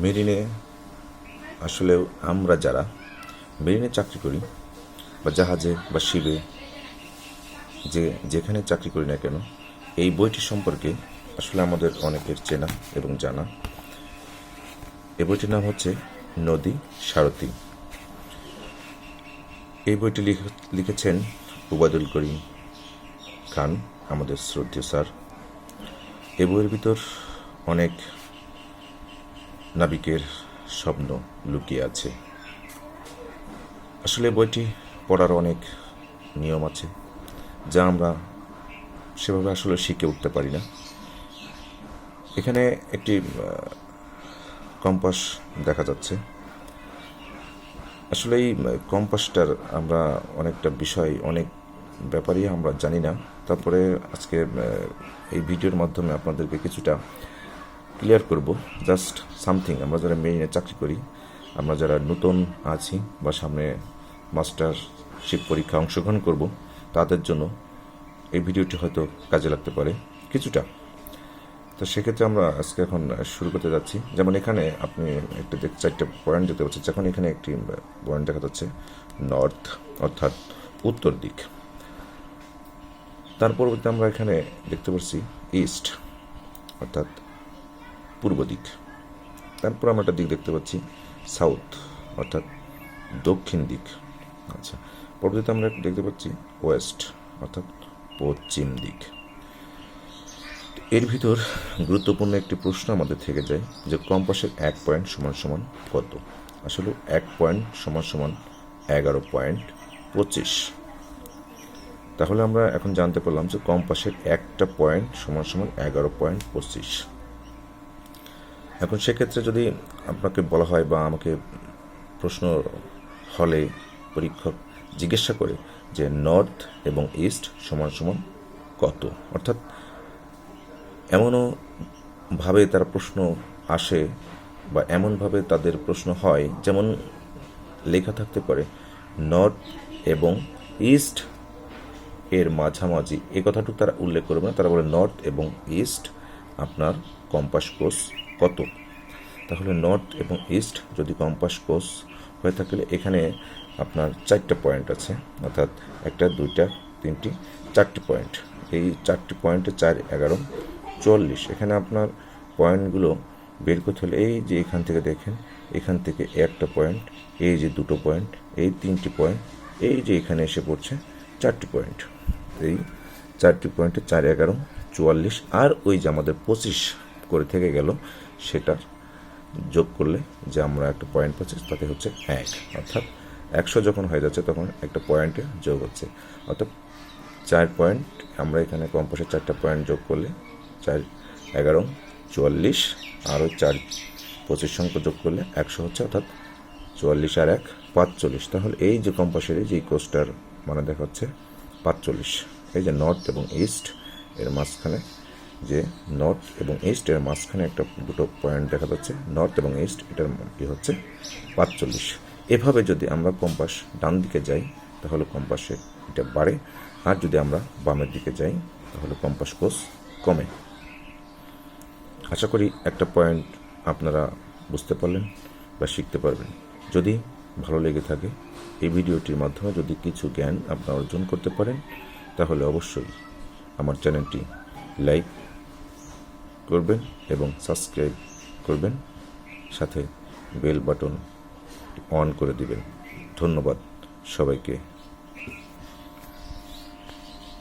মেরিনে আসলে আমরা যারা মেরিনে চাকরি করি বা জাহাজে বা শিপে যেখানে চাকরি করি না কেন, এই বইটি সম্পর্কে আসলে আমাদের অনেকের চেনা এবং জানা। এই বইটির নাম হচ্ছে নদী সারথি। এই বইটি লিখেছেন উবায়দুল করিম খান, আমাদের শ্রদ্ধেয় স্যার। এই বইয়ের ভিতর অনেক নাবিকের স্বপ্ন লুকিয়ে আছে। আসলে বইটি পড়ার অনেক নিয়ম আছে, যা আমরা সেভাবে আসলে শিখে উঠতে পারি না। এখানে একটি কম্পাস দেখা যাচ্ছে। আসলে এই কম্পাসটার আমরা অনেকটা বিষয়, অনেক ব্যাপারই আমরা জানি না। তারপরে আজকে এই ভিডিওর মাধ্যমে আপনাদেরকে কিছুটা ক্লিয়ার করব, জাস্ট সামথিং। আমরা যারা মেরিনে চাকরি করি, আমরা যারা নতুন আছি বা সামনে মাস্টারশিপ পরীক্ষা অংশগ্রহণ করব, তাদের জন্য এই ভিডিওটি হয়তো কাজে লাগতে পারে কিছুটা। তো সেক্ষেত্রে আমরা আজকে এখন শুরু করতে যাচ্ছি। যেমন এখানে আপনি একটা 4টা পয়েন্ট দেখতে পাচ্ছেন। যখন এখানে একটি পয়েন্ট দেখা যাচ্ছে নর্থ, অর্থাৎ উত্তর দিক। তার পরবর্তী আমরা এখানে দেখতে পাচ্ছি ইস্ট, অর্থাৎ পূর্ব দিক। তারপর আমরা একটা দিক দেখতে পাচ্ছি সাউথ, অর্থাৎ দক্ষিণ দিক। আচ্ছা, পরবর্তীতে আমরা দেখতে পাচ্ছি ওয়েস্ট, অর্থাৎ পশ্চিম দিক। এর ভিতর গুরুত্বপূর্ণ একটি প্রশ্ন আমাদের থেকে যায় যে কম্পাসের 1 পয়েন্ট সমান সমান কত। আসলে 1 পয়েন্ট সমান সমান 11.25। তাহলে আমরা এখন জানতে পারলাম যে কম্পাসের একটা পয়েন্ট সমান সমান 11.25। এখন সেক্ষেত্রে যদি আপনাকে বলা হয় বা আমাকে প্রশ্ন হলে পরীক্ষক জিজ্ঞাসা করে যে নর্থ এবং ইস্ট সমান সমান কত, অর্থাৎ এমনও ভাবে তার প্রশ্ন আসে বা এমনভাবে তাদের প্রশ্ন হয়, যেমন লেখা থাকতে পারে নর্থ এবং ইস্ট এর মাঝামাঝি। এই কথাটুকু তারা উল্লেখ করবে না, তারা বলে নর্থ এবং ইস্ট আপনার কম্পাস কোর্স কত। তাহলে নর্থ এবং ইস্ট যদি কম্পাস কোর্স হয়ে থাকলে এখানে আপনার 4টা পয়েন্ট আছে, অর্থাৎ 1, 2, 3, 4টি পয়েন্ট। এই 4টি পয়েন্টে 4, 11, 44। এখানে আপনার পয়েন্টগুলো বের করতে হলে এই যে এখান থেকে দেখেন, এখান থেকে একটা পয়েন্ট, এই যে 2টো পয়েন্ট, এই 3টি পয়েন্ট, এই যে এখানে এসে পড়ছে 4টি পয়েন্ট। এই 4টি পয়েন্টে 4, 11, 44, আর ওই যে আমাদের 25 করে থেকে গেল, সেটার যোগ করলে যে আমরা একটা পয়েন্ট পাচ্ছি তাতে হচ্ছে 1, অর্থাৎ 100 যখন হয়ে যাচ্ছে তখন একটা পয়েন্টে যোগ হচ্ছে, অর্থাৎ 4 পয়েন্ট। আমরা এখানে কম্পাসের 4টা পয়েন্ট যোগ করলে 4, 11, 44, আর ওই 4, 25 সংখ্যা যোগ করলে 100 হচ্ছে, অর্থাৎ 44 আর 1, 45। তাহলে এই যে কম্পাসের এই যে কোস্টার মানে দেখা হচ্ছে 45। এই যে নর্থ এবং ইস্ট এর মাঝখানে, যে নর্থ এবং ইস্ট এর মাঝখানে একটা 2টো পয়েন্ট দেখা যাচ্ছে, নর্থ এবং ইস্ট, এটার কি হচ্ছে 45। এভাবে যদি আমরা কম্পাস ডান দিকে যাই তাহলে কম্পাসে এটা বাড়ে, আর যদি আমরা বামের দিকে যাই তাহলে কম্পাস কোর্স কমে। আশা করি একটা পয়েন্ট আপনারা বুঝতে পারলেন বা শিখতে পারবেন। যদি ভালো লেগে থাকে এই ভিডিওটির মাধ্যমে যদি কিছু জ্ঞান আপনারা অর্জন করতে পারেন, তাহলে অবশ্যই আমার চ্যানেলটি লাইক করবেন এবং সাবস্ক্রাইব করবেন, সাথে বেল বাটন অন করে দিবেন। ধন্যবাদ সবাইকে।